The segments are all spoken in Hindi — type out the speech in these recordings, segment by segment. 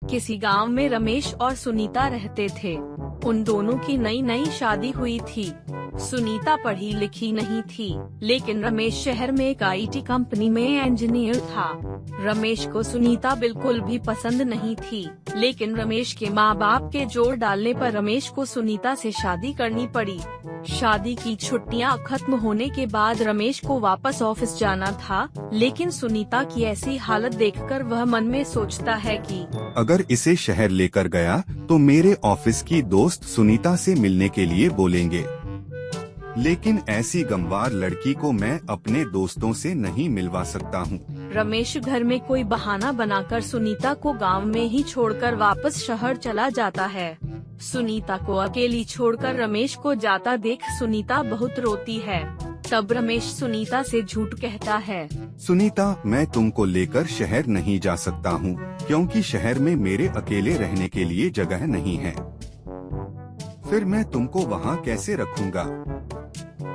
किसी गांव में रमेश और सुनीता रहते थे। उन दोनों की नई नई शादी हुई थी। सुनीता पढ़ी लिखी नहीं थी, लेकिन रमेश शहर में एक आईटी कंपनी में इंजीनियर था। रमेश को सुनीता बिल्कुल भी पसंद नहीं थी, लेकिन रमेश के माँ बाप के जोर डालने पर रमेश को सुनीता से शादी करनी पड़ी। शादी की छुट्टियां खत्म होने के बाद रमेश को वापस ऑफिस जाना था, लेकिन सुनीता की ऐसी हालत देखकर वह मन में सोचता है कि अगर इसे शहर लेकर गया तो मेरे ऑफिस की दोस्त सुनीता से मिलने के लिए बोलेंगे, लेकिन ऐसी गमवार लड़की को मैं अपने दोस्तों से नहीं मिलवा सकता हूँ। रमेश घर में कोई बहाना बनाकर सुनीता को गांव में ही छोड़कर वापस शहर चला जाता है। सुनीता को अकेली छोड़कर रमेश को जाता देख सुनीता बहुत रोती है। तब रमेश सुनीता से झूठ कहता है। सुनीता, मैं तुमको लेकर शहर नहीं जा सकता हूँ, क्योंकि शहर में मेरे अकेले रहने के लिए जगह नहीं है। फिर मैं तुमको वहाँ कैसे रखूँगा?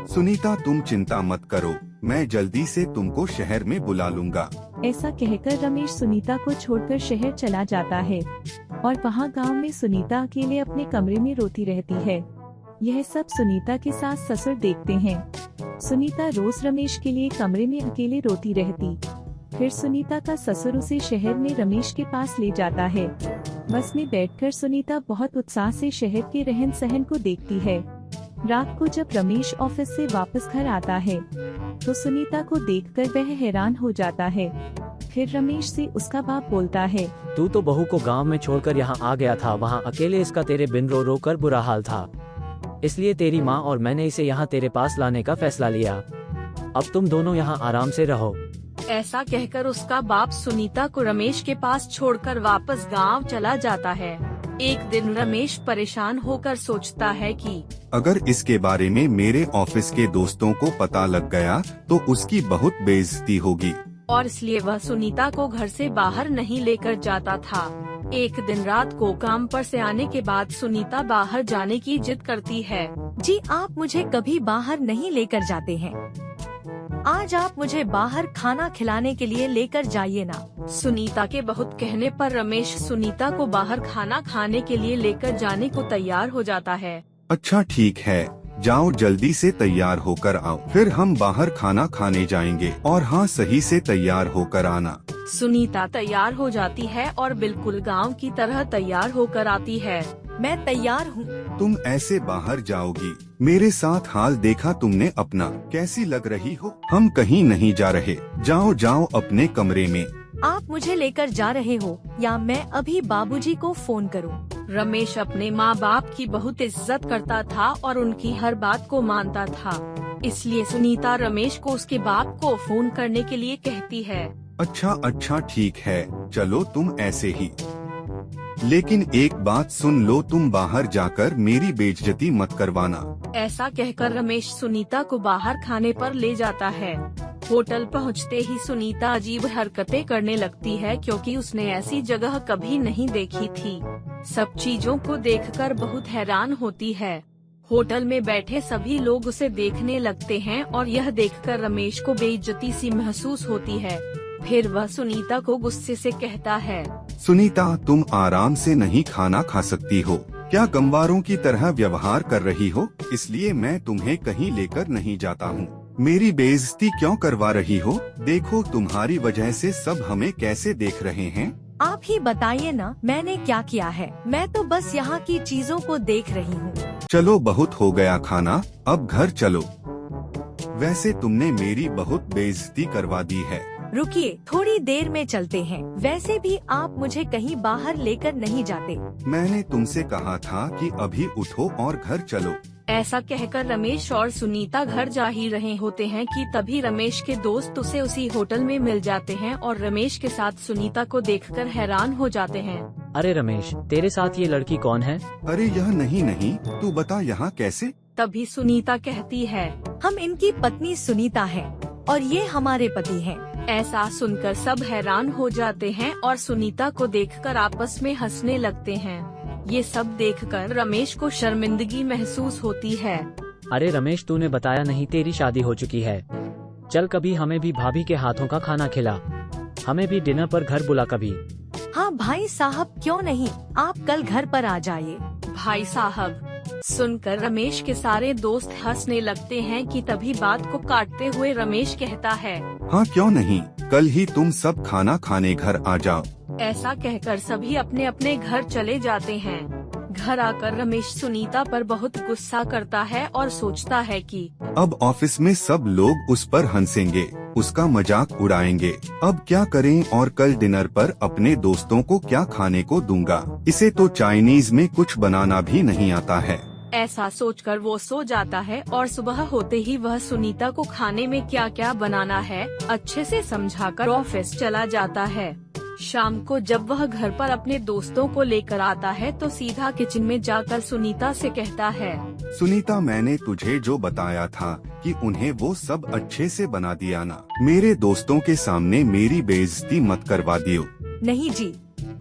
सुनीता, तुम चिंता मत करो, मैं जल्दी से तुमको शहर में बुला लूँगा। ऐसा कहकर रमेश सुनीता को छोड़कर शहर चला जाता है और वहाँ गांव में सुनीता अकेले अपने कमरे में रोती रहती है। यह सब सुनीता के सास ससुर देखते हैं। सुनीता रोज रमेश के लिए कमरे में अकेले रोती रहती। फिर सुनीता का ससुर उसे शहर में रमेश के पास ले जाता है। बस में बैठकर सुनीता बहुत उत्साह से शहर के रहन सहन को देखती है। रात को जब रमेश ऑफिस से वापस घर आता है तो सुनीता को देखकर वह हैरान हो जाता है। फिर रमेश से उसका बाप बोलता है, तू तो बहू को गांव में छोड़कर यहाँ आ गया था। वहाँ अकेले इसका तेरे बिन रो रो कर बुरा हाल था, इसलिए तेरी माँ और मैंने इसे यहाँ तेरे पास लाने का फैसला लिया। अब तुम दोनों यहाँ आराम से रहो। ऐसा कहकर उसका बाप सुनीता को रमेश के पास छोड़कर वापस गांव चला जाता है। एक दिन रमेश परेशान होकर सोचता है कि अगर इसके बारे में मेरे ऑफिस के दोस्तों को पता लग गया तो उसकी बहुत बेइज्जती होगी, और इसलिए वह सुनीता को घर से बाहर नहीं लेकर जाता था। एक दिन रात को काम पर से आने के बाद सुनीता बाहर जाने की जिद करती है। जी, आप मुझे कभी बाहर नहीं लेकर जाते हैं। आज आप मुझे बाहर खाना खिलाने के लिए लेकर जाइए ना। सुनीता के बहुत कहने पर रमेश सुनीता को बाहर खाना खाने के लिए लेकर जाने को तैयार हो जाता है। अच्छा ठीक है, जाओ जल्दी से तैयार होकर आओ, फिर हम बाहर खाना खाने जाएंगे। और हाँ, सही से तैयार होकर आना। सुनीता तैयार हो जाती है और बिल्कुल गांव की तरह तैयार होकर आती है। मैं तैयार हूँ। तुम ऐसे बाहर जाओगी? मेरे साथ हाल देखा तुमने अपना? कैसी लग रही हो? हम कहीं नहीं जा रहे, जाओ जाओ अपने कमरे में। आप मुझे लेकर जा रहे हो या मैं अभी बाबूजी को फोन करूं? रमेश अपने माँ बाप की बहुत इज्जत करता था और उनकी हर बात को मानता था, इसलिए सुनीता रमेश को उसके बाप को फोन करने के लिए कहती है। अच्छा ठीक है, चलो तुम ऐसे ही। लेकिन एक बात सुन लो, तुम बाहर जाकर मेरी बेइज्जती मत करवाना। ऐसा कहकर रमेश सुनीता को बाहर खाने पर ले जाता है। होटल पहुंचते ही सुनीता अजीब हरकतें करने लगती है, क्योंकि उसने ऐसी जगह कभी नहीं देखी थी। सब चीजों को देखकर बहुत हैरान होती है। होटल में बैठे सभी लोग उसे देखने लगते हैं और यह देखकर रमेश को बेइज्जती सी महसूस होती है। फिर वह सुनीता को गुस्से से कहता है। सुनीता, तुम आराम से नहीं खाना खा सकती हो? क्या गंवारों की तरह व्यवहार कर रही हो? इसलिए मैं तुम्हें कहीं लेकर नहीं जाता हूँ। मेरी बेइज्जती क्यों करवा रही हो? देखो तुम्हारी वजह से सब हमें कैसे देख रहे हैं। आप ही बताइए ना, मैंने क्या किया है? मैं तो बस यहाँ की चीजों को देख रही हूँ। चलो बहुत हो गया खाना, अब घर चलो। वैसे तुमने मेरी बहुत बेइज्जती करवा दी है। रुकिए, थोड़ी देर में चलते हैं। वैसे भी आप मुझे कहीं बाहर लेकर नहीं जाते। मैंने तुमसे कहा था कि अभी उठो और घर चलो। ऐसा कहकर रमेश और सुनीता घर जा ही रहे होते हैं कि तभी रमेश के दोस्त उसे उसी होटल में मिल जाते हैं और रमेश के साथ सुनीता को देखकर हैरान हो जाते हैं। अरे रमेश, तेरे साथ ये लड़की कौन है? अरे यह नहीं, तू बता यहाँ कैसे? तभी सुनीता कहती है, हम इनकी पत्नी सुनीता हैं और ये हमारे पति हैं। ऐसा सुनकर सब हैरान हो जाते हैं और सुनीता को देखकर आपस में हंसने लगते हैं। ये सब देखकर रमेश को शर्मिंदगी महसूस होती है। अरे रमेश, तूने बताया नहीं तेरी शादी हो चुकी है। चल कभी हमें भी भाभी के हाथों का खाना खिला, हमें भी डिनर पर घर बुला कभी। हाँ भाई साहब, क्यों नहीं, आप कल घर पर आ जाइए। भाई साहब, सुनकर रमेश के सारे दोस्त हंसने लगते हैं कि तभी बात को काटते हुए रमेश कहता है, हाँ क्यों नहीं, कल ही तुम सब खाना खाने घर आ जाओ। ऐसा कहकर सभी अपने अपने घर चले जाते हैं। घर आकर रमेश सुनीता पर बहुत गुस्सा करता है और सोचता है कि अब ऑफिस में सब लोग उस पर हंसेंगे, उसका मजाक उड़ाएंगे। अब क्या करें और कल डिनर पर अपने दोस्तों को क्या खाने को दूंगा। इसे तो चाइनीज में कुछ बनाना भी नहीं आता है। ऐसा सोचकर वो सो जाता है और सुबह होते ही वह सुनीता को खाने में क्या क्या बनाना है अच्छे से समझाकर ऑफिस चला जाता है। शाम को जब वह घर पर अपने दोस्तों को लेकर आता है तो सीधा किचन में जाकर सुनीता से कहता है, सुनीता, मैंने तुझे जो बताया था कि उन्हें वो सब अच्छे से बना दिया ना। मेरे दोस्तों के सामने मेरी बेइज्जती मत करवा दियो। नहीं जी,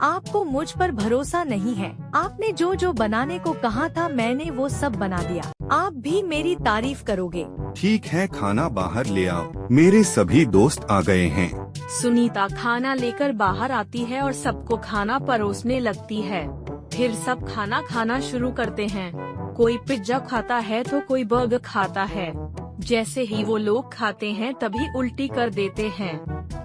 आपको मुझ पर भरोसा नहीं है। आपने जो जो बनाने को कहा था मैंने वो सब बना दिया। आप भी मेरी तारीफ करोगे। ठीक है, खाना बाहर ले आओ, मेरे सभी दोस्त आ गए हैं। सुनीता खाना लेकर बाहर आती है और सबको खाना परोसने लगती है। फिर सब खाना खाना शुरू करते हैं। कोई पिज्जा खाता है तो कोई बर्गर खाता है। जैसे ही वो लोग खाते हैं तभी उल्टी कर देते हैं।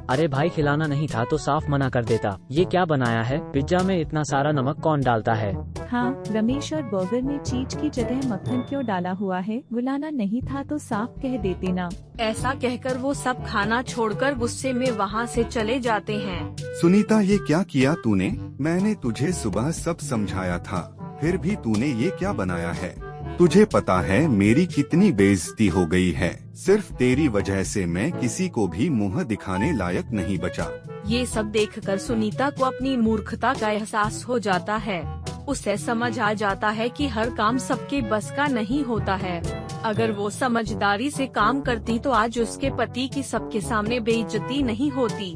अरे भाई, खिलाना नहीं था तो साफ मना कर देता। ये क्या बनाया है? पिज्जा में इतना सारा नमक कौन डालता है? हाँ रमेश, और बर्गर में चीज की जगह मक्खन क्यों डाला हुआ है? बुलाना नहीं था तो साफ कह देते ना। ऐसा कहकर वो सब खाना छोड़कर गुस्से में वहाँ से चले जाते हैं। सुनीता, ये क्या किया तूने? मैंने तुझे सुबह सब समझाया था, फिर भी तूने ये क्या बनाया है? तुझे पता है मेरी कितनी बेइज्जती हो गई है। सिर्फ तेरी वजह से मैं किसी को भी मुंह दिखाने लायक नहीं बचा। ये सब देखकर सुनीता को अपनी मूर्खता का एहसास हो जाता है। उसे समझ आ जाता है कि हर काम सबके बस का नहीं होता है। अगर वो समझदारी से काम करती तो आज उसके पति की सबके सामने बेइज्जती नहीं होती।